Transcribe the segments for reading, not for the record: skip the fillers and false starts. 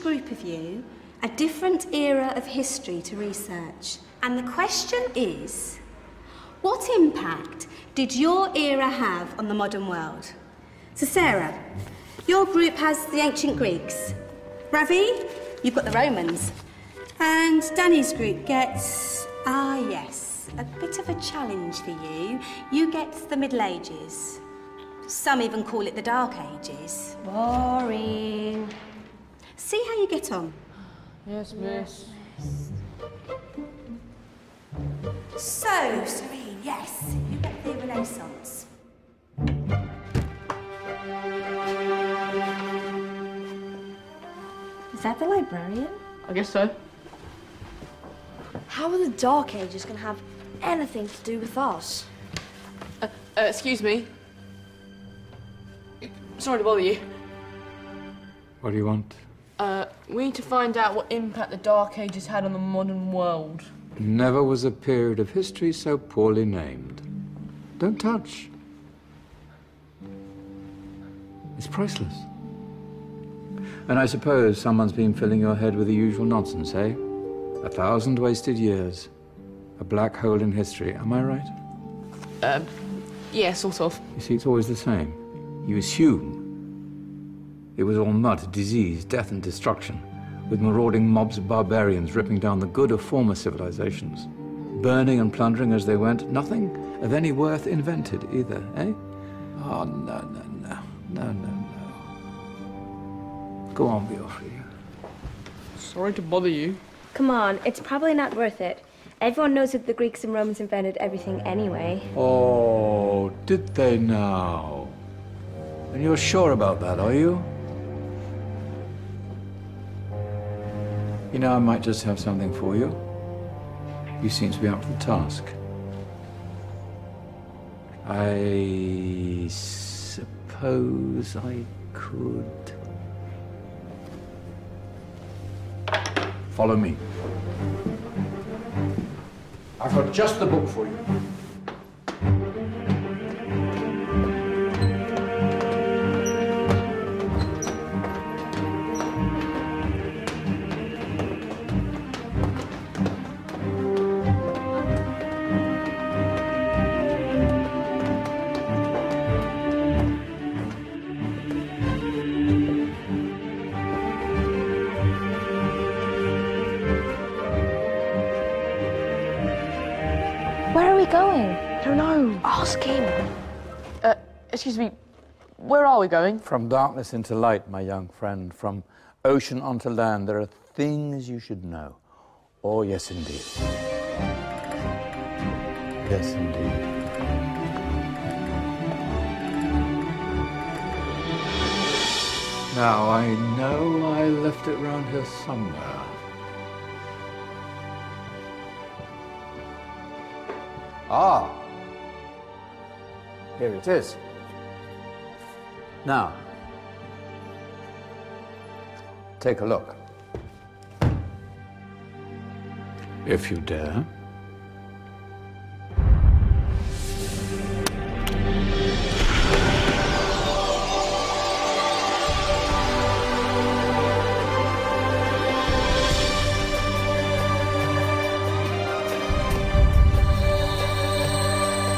group of you a different era of history to research. And the question is, what impact did your era have on the modern world? So Sarah, your group has the ancient Greeks. Ravi, you've got the Romans. And Danny's group gets, yes, a bit of a challenge for you. You get the Middle Ages. Some even call it the Dark Ages. Boring. See how you get on. Yes, miss. So, Serene, yes, you get the Renaissance. Is that the librarian? I guess so. How are the Dark Ages going to have anything to do with us? Excuse me. Sorry to bother you. What do you want? We need to find out what impact the Dark Ages had on the modern world. Never was a period of history so poorly named. Don't touch. It's priceless. And I suppose someone's been filling your head with the usual nonsense, eh? 1,000 wasted years. A black hole in history, am I right? Yeah, sort of. You see, it's always the same. You assume it was all mud, disease, death and destruction, with marauding mobs of barbarians ripping down the good of former civilizations, burning and plundering as they went, nothing of any worth invented either, eh? Oh, no, no, no, no, no, no. Go on, Beofrey. Sorry to bother you. Come on, it's probably not worth it. Everyone knows that the Greeks and Romans invented everything anyway. Oh, did they now? And you're sure about that, are you? You know, I might just have something for you. You seem to be up to the task. I suppose I could... Follow me. I've got just the book for you. Where are we going? I don't know. Ask him. Excuse me. Where are we going? From darkness into light, my young friend. From ocean onto land, there are things you should know. Oh, yes, indeed. Yes, indeed. Now, I know I left it round here somewhere. Ah, here it is. Now, take a look. If you dare.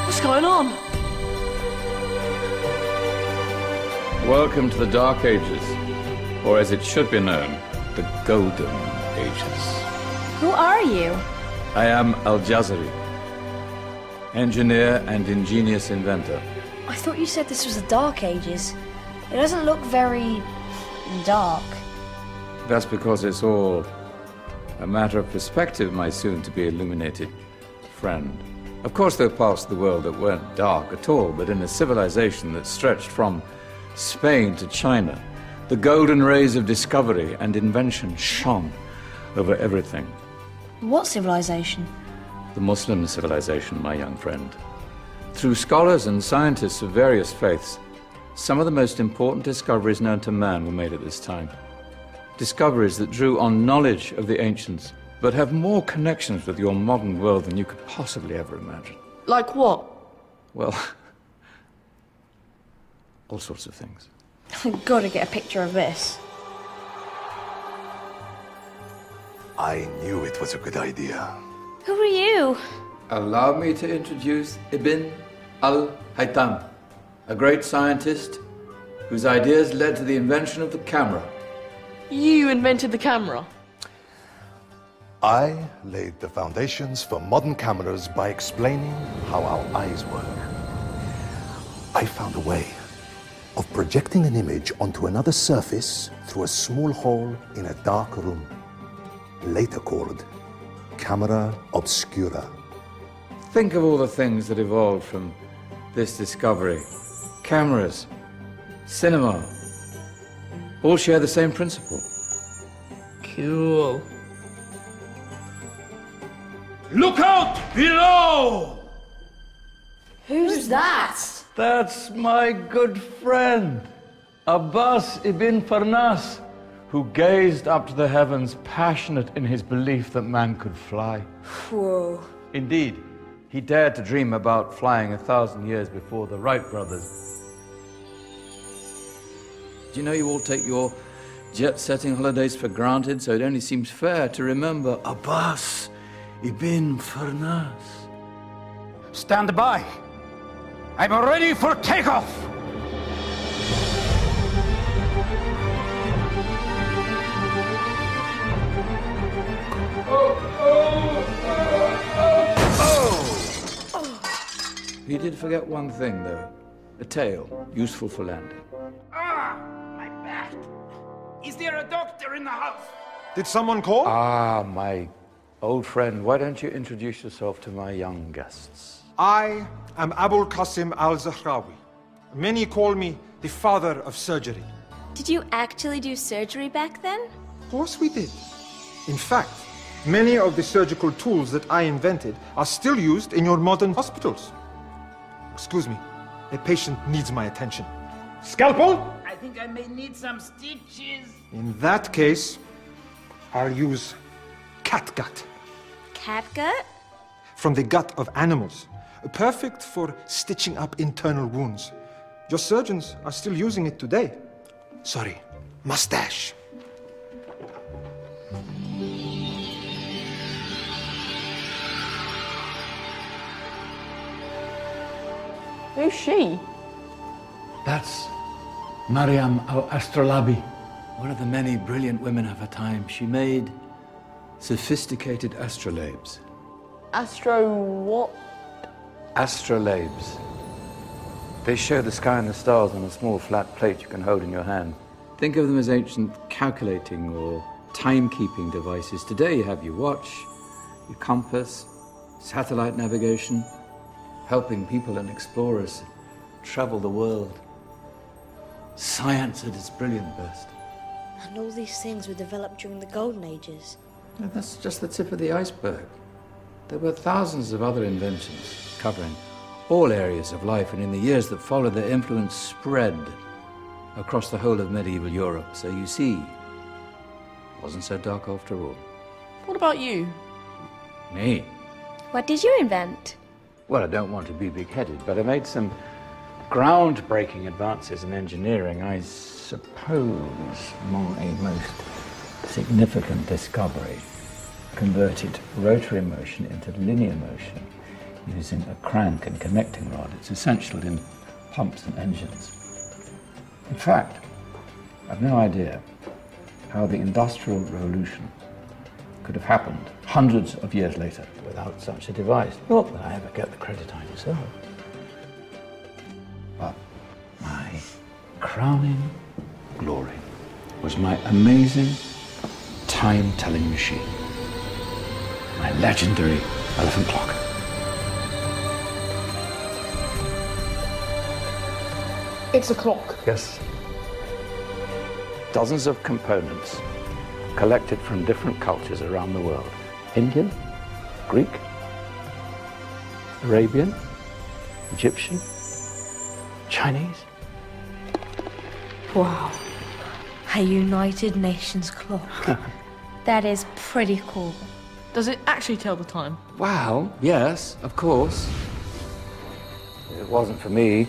What's going on? Welcome to the Dark Ages, or as it should be known, the Golden Ages. Who are you? I am Al-Jazari, engineer and ingenious inventor. I thought you said this was the Dark Ages. It doesn't look very dark. That's because it's all a matter of perspective, my soon-to-be illuminated friend. Of course, there are parts of the world that weren't dark at all, but in a civilization that stretched from Spain to China, the golden rays of discovery and invention shone over everything. What civilization? The Muslim civilization, my young friend. Through scholars and scientists of various faiths, some of the most important discoveries known to man were made at this time. Discoveries that drew on knowledge of the ancients, but have more connections with your modern world than you could possibly ever imagine. Like what? Well, all sorts of things. I've got to get a picture of this. I knew it was a good idea. Who are you? Allow me to introduce Ibn al-Haytham, a great scientist whose ideas led to the invention of the camera. You invented the camera? I laid the foundations for modern cameras by explaining how our eyes work. I found a way of projecting an image onto another surface through a small hole in a dark room, later called camera obscura. Think of all the things that evolved from this discovery. Cameras, cinema, all share the same principle. Cool. Look out below! Who's that? That's my good friend, Abbas ibn Farnas, who gazed up to the heavens, passionate in his belief that man could fly. Whoa. Indeed, he dared to dream about flying 1,000 years before the Wright brothers. Do you know you all take your jet-setting holidays for granted, so it only seems fair to remember Abbas ibn Farnas. Stand by. I'm ready for takeoff. He did forget one thing, though. A tail, useful for landing. Ah, my back. Is there a doctor in the house? Did someone call? Ah, my old friend, why don't you introduce yourself to my young guests? I am Abul Qasim al-Zahrawi. Many call me the father of surgery. Did you actually do surgery back then? Of course we did. In fact, many of the surgical tools that I invented are still used in your modern hospitals. Excuse me, a patient needs my attention. Scalpel? I think I may need some stitches. In that case, I'll use catgut. Catgut? From the gut of animals. Perfect for stitching up internal wounds. Your surgeons are still using it today. Sorry, mustache. Who's she? That's Maryam al-Astrolabi, one of the many brilliant women of her time. She made sophisticated astrolabes. Astro what? Astrolabes. They show the sky and the stars on a small flat plate you can hold in your hand. Think of them as ancient calculating or timekeeping devices. Today you have your watch, your compass, satellite navigation, helping people and explorers travel the world. Science at its brilliant best. And all these things were developed during the Golden Ages. And that's just the tip of the iceberg. There were thousands of other inventions covering all areas of life, and in the years that followed, their influence spread across the whole of medieval Europe. So you see, it wasn't so dark after all. What about you? Me? What did you invent? Well, I don't want to be big-headed, but I made some groundbreaking advances in engineering. I suppose my most significant discovery converted rotary motion into linear motion using a crank and connecting rod. It's essential in pumps and engines. In fact, I've no idea how the Industrial Revolution could have happened hundreds of years later without such a device. Not that I ever get the credit I deserve. But my crowning glory was my amazing time-telling machine. My legendary elephant clock. It's a clock. Yes. Dozens of components collected from different cultures around the world. Indian, Greek, Arabian, Egyptian, Chinese. Wow. A United Nations clock. That is pretty cool. Does it actually tell the time? Well, yes, of course. If it wasn't for me,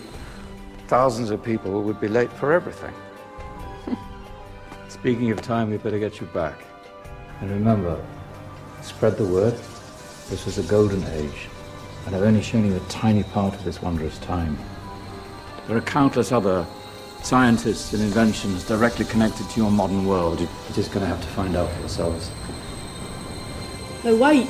thousands of people would be late for everything. Speaking of time, we better get you back. And remember, Spread the word. This was a golden age, and I've only shown you a tiny part of this wondrous time. There are countless other scientists and inventions directly connected to your modern world. You're just going to have to find out for yourselves. No, wait.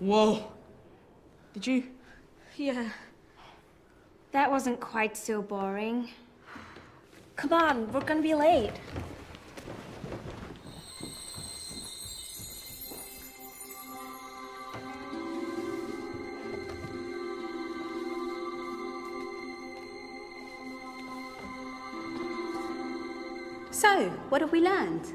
Whoa. Did you? Yeah. That wasn't quite so boring. Come on, we're gonna be late. So, what have we learned?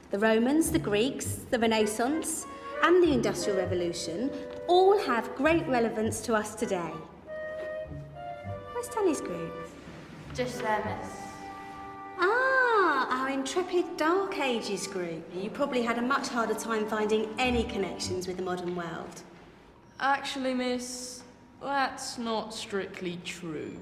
The Romans, the Greeks, the Renaissance, and the Industrial Revolution all have great relevance to us today. Where's Danny's group? Just there, miss. Ah, our intrepid Dark Ages group. You probably had a much harder time finding any connections with the modern world. Actually, miss, that's not strictly true.